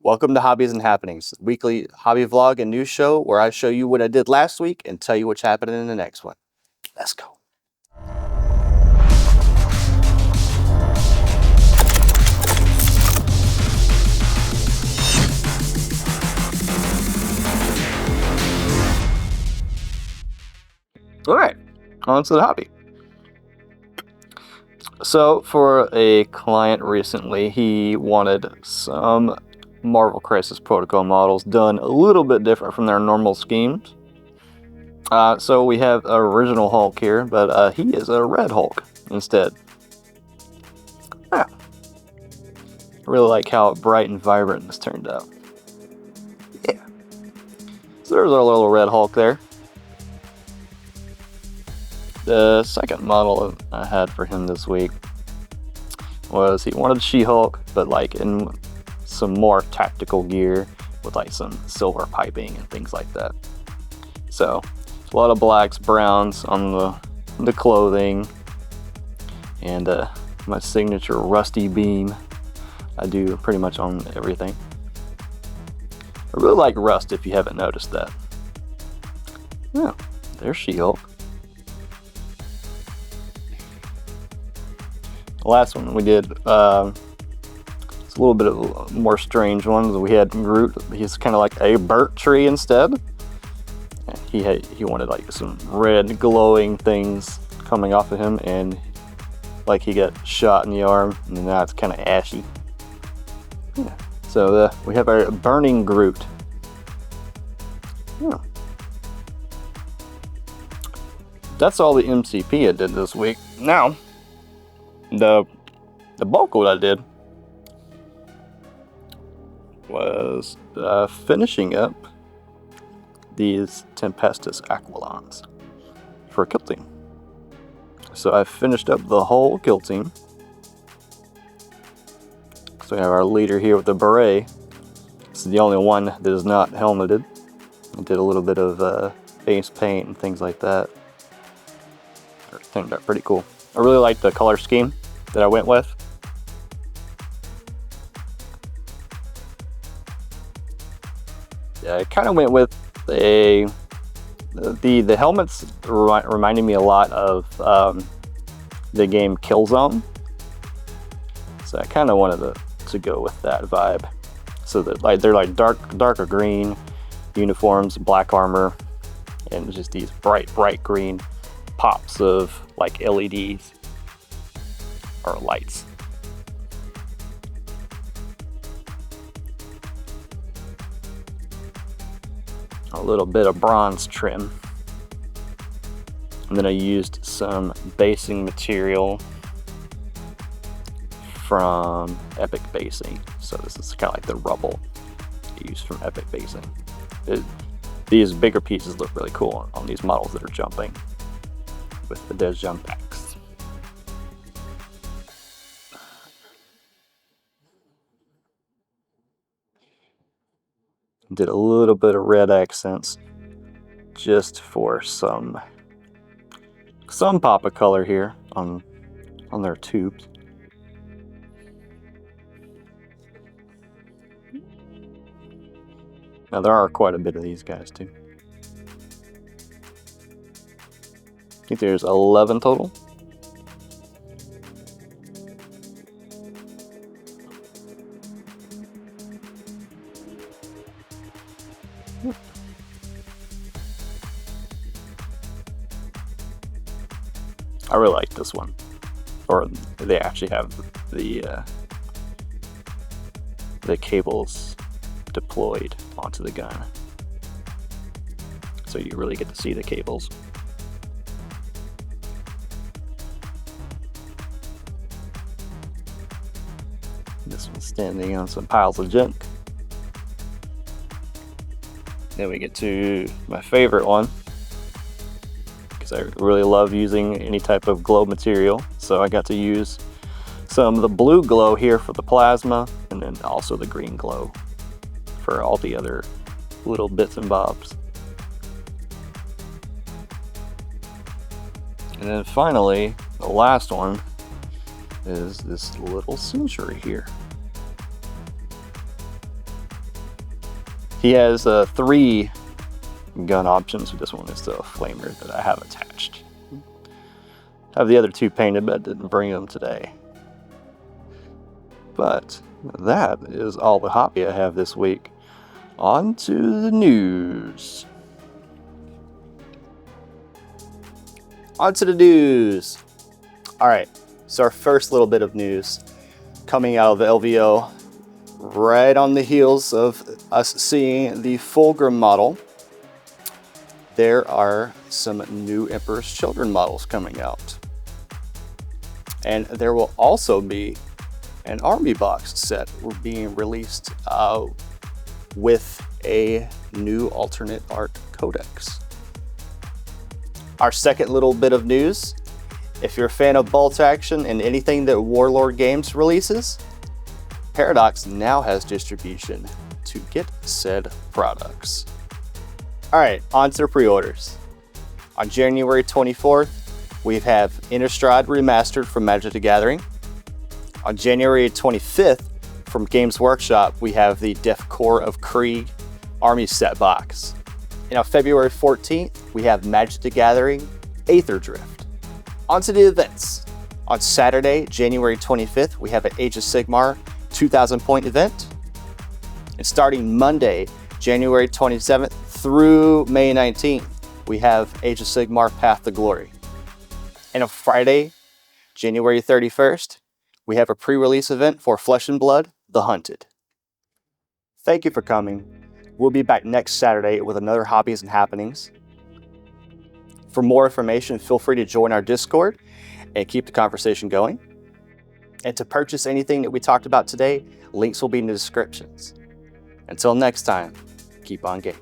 Welcome to Hobbies and Happenings, a weekly hobby vlog and news show where I show you what I did last week and tell you what's happening in the next one. Let's go. All right, on to the hobby. So for a client recently, he wanted some Marvel Crisis Protocol models done a little bit different from their normal schemes. So we have original Hulk here, but he is a red Hulk instead. Yeah. I really like how bright and vibrant this turned out. Yeah. So there's our little red Hulk there. The second model I had for him this week was he wanted She-Hulk, but like in some more tactical gear with like some silver piping and things like that. So a lot of blacks, browns on the clothing, and my signature rusty beam I do pretty much on everything. I really like rust if you haven't noticed that. Yeah, there's She-Hulk. The last one we did, it's a little bit of a more strange one. We had Groot. He's kind of like a burnt tree instead. He wanted like some red glowing things coming off of him, and like he got shot in the arm, and now it's kind of ashy. Yeah. So we have our burning Groot. Yeah. That's all the MCP I did this week. Now, the bulk of what I did was finishing up these Tempestus Aquilons for kill team. So I finished up the whole kill team. So we have our leader here with the beret. This is the only one that is not helmeted. I did a little bit of face paint and things like that. It turned out pretty cool. I really like the color scheme that I went with. Yeah, I kind of went with the helmets reminded me a lot of the game Killzone. So I kind of wanted to go with that vibe. So that like they're like darker green uniforms, black armor, and just these bright green pops of like LEDs or lights. A little bit of bronze trim. And then I used some basing material from Epic Basing. So this is kind of like the rubble used from Epic Basing. These bigger pieces look really cool on these models that are jumping with the Des Jump packs. Did a little bit of red accents just for some pop of color here on their tubes. Now there are quite a bit of these guys too. I think there's 11 total. I really like this one. Or they actually have the cables deployed onto the gun. So you really get to see the cables. This one's standing on some piles of junk. Then we get to my favorite one, because I really love using any type of glow material. So I got to use some of the blue glow here for the plasma, and then also the green glow for all the other little bits and bobs. And then finally, the last one is this little century here. He has 3 gun options. This one is the flamer that I have attached. I have the other 2 painted, but didn't bring them today. But that is all the hobby I have this week. On to the news. On to the news. All right, so our first little bit of news coming out of the LVO, right on the heels of us seeing the Fulgrim model, there are some new Emperor's Children models coming out. And there will also be an army box set being released with a new alternate art codex. Our second little bit of news, if you're a fan of bolt action and anything that Warlord Games releases, Paradox now has distribution to get said products. All right, on to the pre-orders. On January 24th, we have Innistrad Remastered from Magic the Gathering. On January 25th, from Games Workshop, we have the Death Core of Krieg Army Set Box. And on February 14th, we have Magic the Gathering Aether Drift. On to the events. On Saturday, January 25th, we have an Age of Sigmar 2,000 point event. And starting Monday, January 27th through May 19th, we have Age of Sigmar Path to Glory. And on Friday, January 31st, we have a pre-release event for Flesh and Blood, The Hunted. Thank you for coming. We'll be back next Saturday with another Hobbies and Happenings. For more information, feel free to join our Discord and keep the conversation going. And to purchase anything that we talked about today, links will be in the descriptions. Until next time, keep on gaming.